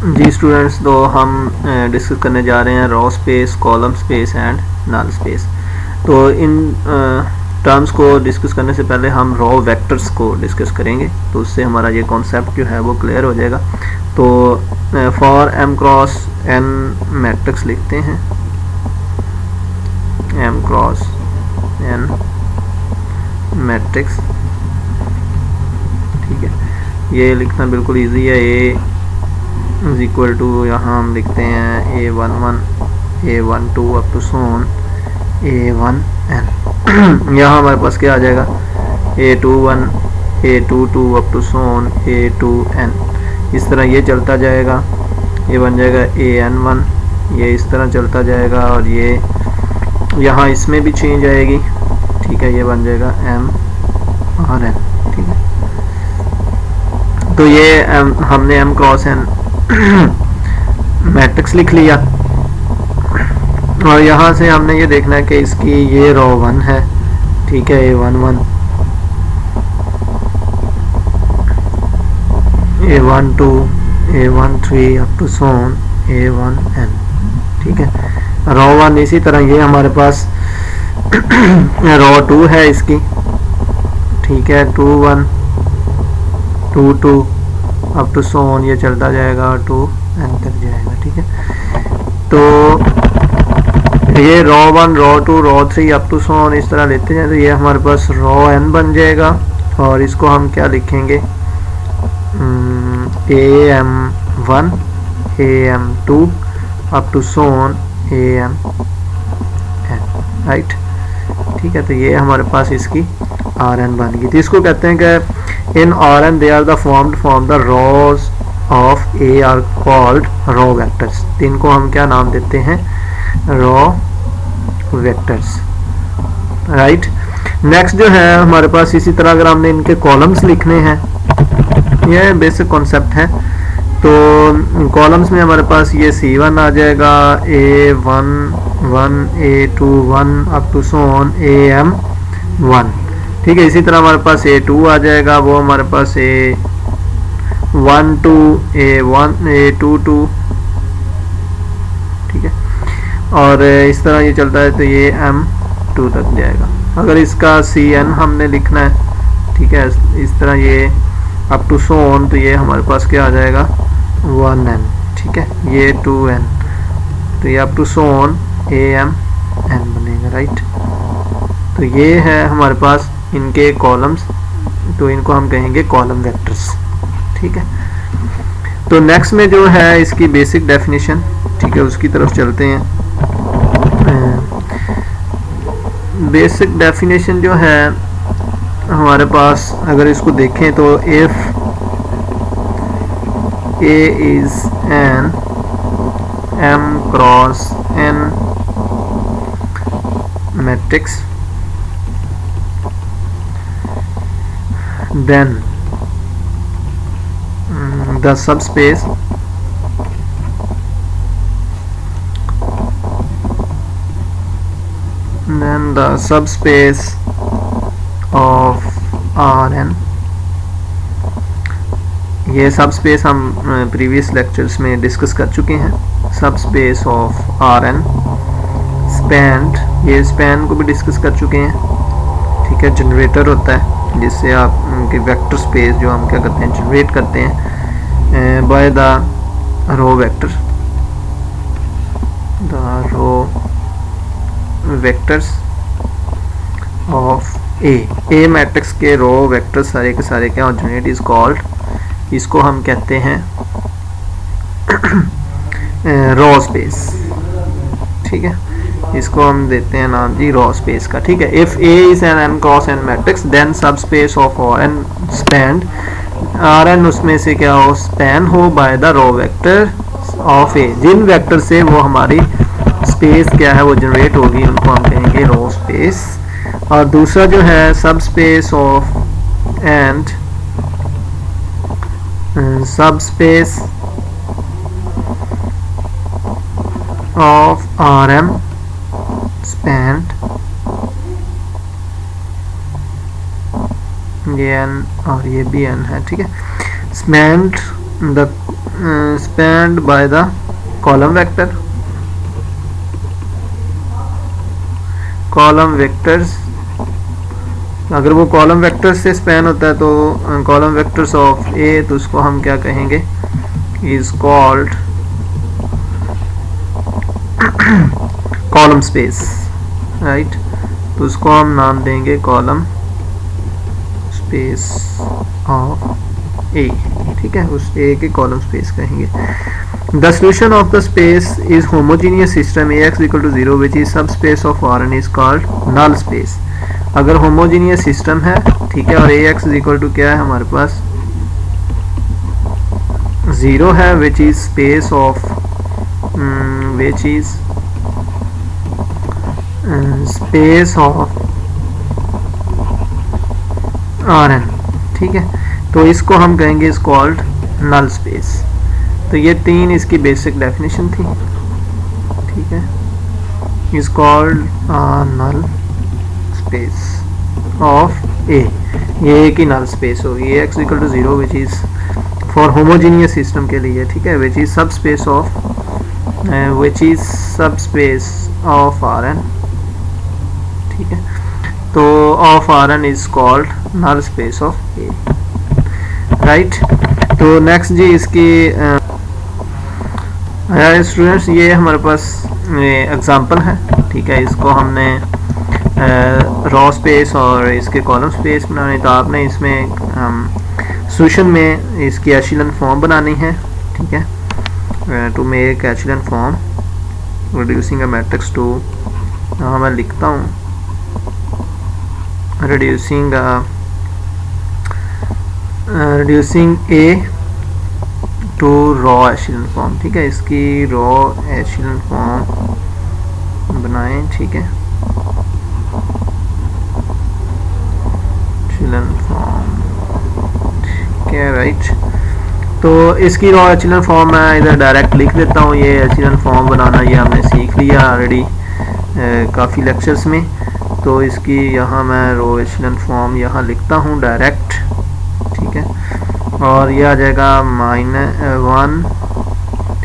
जी students, तो हम discuss करने जा रहे हैं row space, column space and null space. तो इन टर्म्स को डिस्कस करने से पहले हम रो वेक्टर्स को डिस्कस करेंगे, तो उससे हमारा ये कॉन्सेप्ट जो है वो क्लियर हो जाएगा। तो for M cross N matrix लिखते हैं, एम क्रॉस एन मैट्रिक्स। ठीक है, ये लिखना बिल्कुल इजी है। ए इज इक्वल टू, यहाँ हम लिखते हैं A11 A12 up to Son A1n। यहाँ हमारे पास क्या आ जाएगा, A21 A22 up to Son A2n। इस तरह ये चलता जाएगा, ये बन जाएगा AN1, ये इस तरह चलता जाएगा, और ये यहाँ इसमें भी चेंज आएगी। ठीक है, ये बन जाएगा MRN। ठीक है, तो ये हमने M क्रॉस N मैट्रिक्स लिख लिया, और यहाँ से हमने ये देखना है कि इसकी ये रो 1 है। ठीक है, A11 A12 A13 up to Son A1n। ठीक है, रो 1 इसी तरह ये हमारे पास रो 2 है इसकी। ठीक है, 21 22 अप टू सोन, ये चलता जाएगा 2n तक जाएगा। ठीक है, तो ये रो 1 रो 2 रो 3 अप टू सोन इस तरह लेते हैं, तो ये हमारे पास रो n बन जाएगा, और इसको हम क्या लिखेंगे, AM1 AM2 up to so on AMn। Right. ठीक है, तो ये हमारे पास इसकी Rn बन गई। तो इसको कहते हैं कि in Rn they are the formed from the rows of A are called row vectors. तो इनको हम क्या नाम देते हैं, रो वेक्टर्स। राइट। नेक्स्ट जो है हमारे पास, इसी तरह अगर हमने इनके कॉलम्स लिखने हैं, यह बेसिक कॉन्सेप्ट है। तो कॉलम्स में हमारे पास ये C1 आ जाएगा, A11 A21 up to Son AM1। ठीक है, इसी तरह हमारे पास A2 आ जाएगा, वो हमारे पास A12 A1 A22। ठीक है, और इस तरह ये चलता है, तो ये M2 तक जाएगा। अगर इसका CN हमने लिखना है, ठीक है, इस तरह ये अप टू सोन, तो ये हमारे पास क्या आ जाएगा 1n। ठीक है, ये 2n, तो ये अप टू सोन AMn बनेगा। राइट। तो ये है हमारे पास इनके कॉलम्स, तो इनको हम कहेंगे कॉलम वेक्टर्स। ठीक है, तो नेक्स्ट में जो है इसकी बेसिक डेफिनेशन, ठीक है, उसकी तरफ चलते हैं। बेसिक डेफिनेशन जो है हमारे पास, अगर इसको देखें तो if A is an M cross N matrix, then the subspace of Rn, ये सब स्पेस हम प्रीवियस लेक्चर्स में डिस्कस कर चुके हैं। सब स्पेस ऑफ Rn स्पैन्ड, ये स्पैन को भी डिस्कस कर चुके हैं। ठीक है, जनरेटर होता है जिससे आप उनके वेक्टर स्पेस जो हम क्या करते हैं, जनरेट करते हैं by the row vector, the row vectors of A matrix के रो वेक्टर सारे के सारे क्या जनरेट इज कॉल्ड, इसको हम कहते हैं रो स्पेस। ठीक है, इसको हम देते हैं नाम जी रो स्पेस का। ठीक है, if A is N N cross N matrix then sub space of Rn spanned, Rn उसमें से क्या हो, स्पैन हो by the row vector of A, जिन वेक्टर से वो हमारी स्पेस क्या है वो जनरेट होगी, उनको हम कहेंगे रो स्पेस। और दूसरा जो है सब space of and subspace of Rm spanned, ये n और ये भी n है। ठीक है, spend the spend by the column vector, column vectors, अगर वो कॉलम वेक्टर से स्पैन होता है तो कॉलम वेक्टर्स ऑफ ए, तो उसको हम क्या कहेंगे, is called column space, right. तो उसको हम नाम देंगे कॉलम स्पेस ऑफ ए, ठीक है, उस ए के कॉलम स्पेस कहेंगे। The solution of the space is homogeneous system Ax equal to 0 which is sub space of Rn is called null space. अगर होमोजीनियस सिस्टम है, ठीक है, और Ax इक्वल टू क्या है हमारे पास 0 है, which is space of which is space of Rn, ठीक है, तो इसको हम कहेंगे इज कॉल्ड नल स्पेस। तो ये तीन इसकी बेसिक डेफिनेशन थी, ठीक है, is called null space of A, ये की नल स्पेस होगी Ax equal to 0 which is for homogeneous system के लिए, ठीक है, which is sub space of Rn, ठीक है, तो of Rn is called null space of A, right. तो नेक्स्ट जी इसकी स्टूडेंट्स ये हमारे पास एग्जांपल है, ठीक है, इसको हमने रॉ स्पेस और इसके कॉलम स्पेस बनाने, तो आपने इसमें सोल्यूशन में इसकी एशेलन फॉर्म बनानी है, ठीक है, to make echelon form reducing a matrix to, यहाँ मैं लिखता हूँ reducing A to raw echelon form, ठीक है, इसकी raw echelon form बनाएं, ठीक है, echelon form, ठीक है, राइट। तो इसकी raw echelon form मैं इधर डायरेक्ट लिख देता हूँ, ये echelon form बनाना ये हमने सीख लिया ऑलरेडी काफ़ी लेक्चर्स में। तो इसकी यहाँ मैं रो एशेलन फॉर्म यहाँ लिखता हूँ डायरेक्ट, ठीक है, और ये आ जाएगा -1,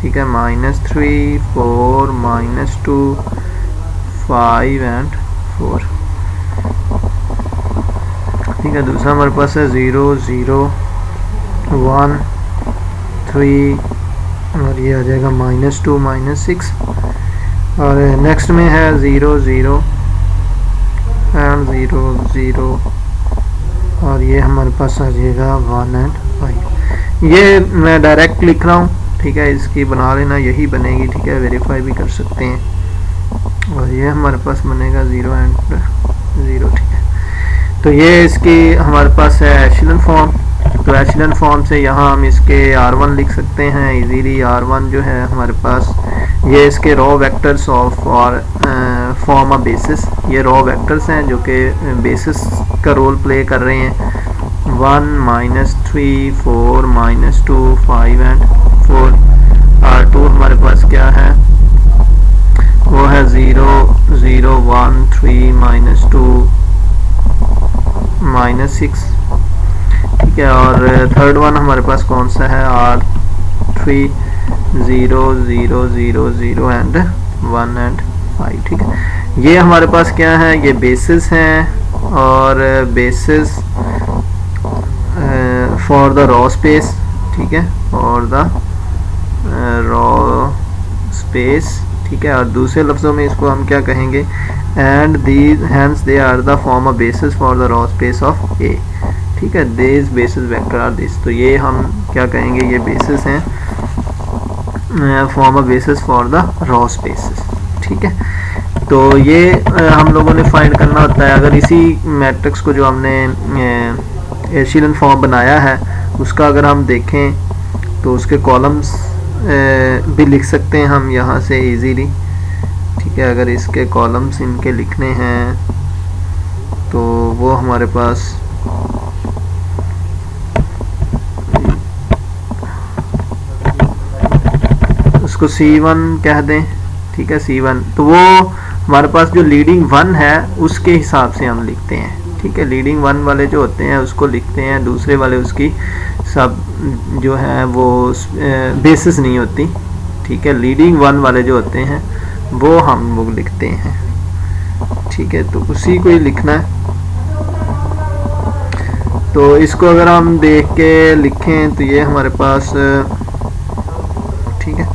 ठीक है, -3, 4, -2, 5 एंड 4, ठीक है। दूसरा हमारे पास है 0, 0, 1, 3, और ये आ जाएगा -2, -6, और नेक्स्ट में है 0, 0 एंड 0, 0, और ये हमारे पास आ जाएगा 1 एंड 5। ये मैं डायरेक्ट लिख रहा हूँ, ठीक है, इसकी बना लेना, यही बनेगी, ठीक है, वेरीफाई भी कर सकते हैं। और ये हमारे पास बनेगा 0 एंड 0, ठीक है। तो ये इसकी हमारे पास है एशेलन फॉर्म। तो एशेलन फॉर्म से यहाँ हम इसके R1 लिख सकते हैं इजीली। R1 जो है हमारे पास, ये इसके रॉ वेक्टर्स ऑफ और फॉर्म अ बेसिस, ये रॉ वेक्टर्स हैं जो कि बेसिस का रोल प्ले कर रहे हैं। 1, -3, 4, -2, 5 एंड 4। R2 हमारे पास क्या है, वो है 0, 0, 1, 3, -2, -6, ठीक है। और थर्ड वन हमारे पास कौन सा है, R3, 0, 0, 0, 0 एंड 1 एंड 5, ठीक है। ये हमारे पास क्या है, ये बेसिस हैं, और basis for the row space, ठीक है, फॉर द रॉ स्पेस, ठीक है। और दूसरे लफ्ज़ों में इसको हम क्या कहेंगे, एंड दीज हैंस they are the form a basis for the row space of A, ठीक है। This basis vector are this, तो ये हम क्या कहेंगे, ये बेसिस हैं, form a basis for the row spaces, ठीक है। तो ये हम लोगों ने फाइंड करना होता है। अगर इसी मैट्रिक्स को जो हमने एशेलन फॉर्म बनाया है उसका अगर हम देखें तो उसके कॉलम्स भी लिख सकते हैं हम यहाँ से इजीली, ठीक है। अगर इसके कॉलम्स इनके लिखने हैं तो वो हमारे पास उसको C1 कह दें, ठीक है, C1। तो वो हमारे पास जो लीडिंग 1 है उसके हिसाब से हम लिखते हैं, ठीक है। लीडिंग 1 वाले जो होते हैं उसको लिखते हैं, दूसरे वाले उसकी सब जो है वो बेसिस नहीं होती, ठीक है। लीडिंग वन वाले जो होते हैं वो हम लोग लिखते हैं, ठीक है। तो उसी को ही लिखना है। तो इसको अगर हम देख के लिखें तो ये हमारे पास, ठीक है।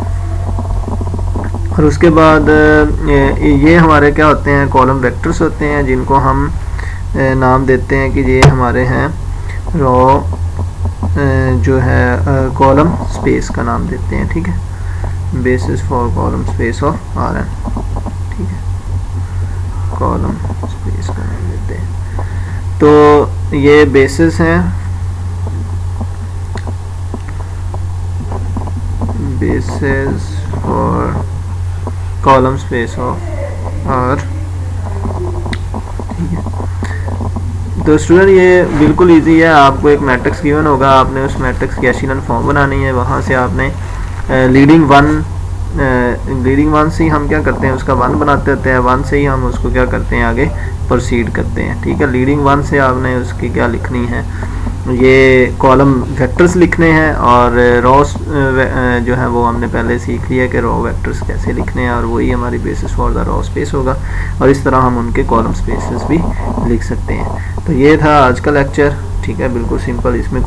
और उसके बाद ये हमारे क्या होते हैं, कॉलम वेक्टर्स होते हैं, जिनको हम नाम देते हैं कि ये हमारे हैं रो जो है कॉलम स्पेस का नाम देते हैं, ठीक है। Basis for column space of R n, ठीक है, कॉलम स्पेस का नाम देते हैं। तो ये बेसिस हैं, basis for column space of R, ठीक है। तो स्टूडेंट ये बिल्कुल इजी है। आपको एक मैट्रिक्स गिवन होगा, आपने उस मैट्रिक्स की एशेलन फॉर्म बनानी है। वहाँ से आपने लीडिंग वन से ही हम क्या करते हैं, उसका वन बनाते होते हैं। वन से ही हम उसको क्या करते हैं, आगे प्रोसीड करते हैं, ठीक है। लीडिंग वन से आपने उसकी क्या लिखनी है, ये कॉलम वेक्टर्स लिखने हैं। और रॉस जो है वो हमने पहले सीख लिया कि रॉ वेक्टर्स कैसे लिखने हैं, और वही हमारी basis for the row space होगा। और इस तरह हम उनके कॉलम स्पेसेस भी लिख सकते हैं। तो ये था आज का लेक्चर, ठीक है, बिल्कुल सिंपल, इसमें कोई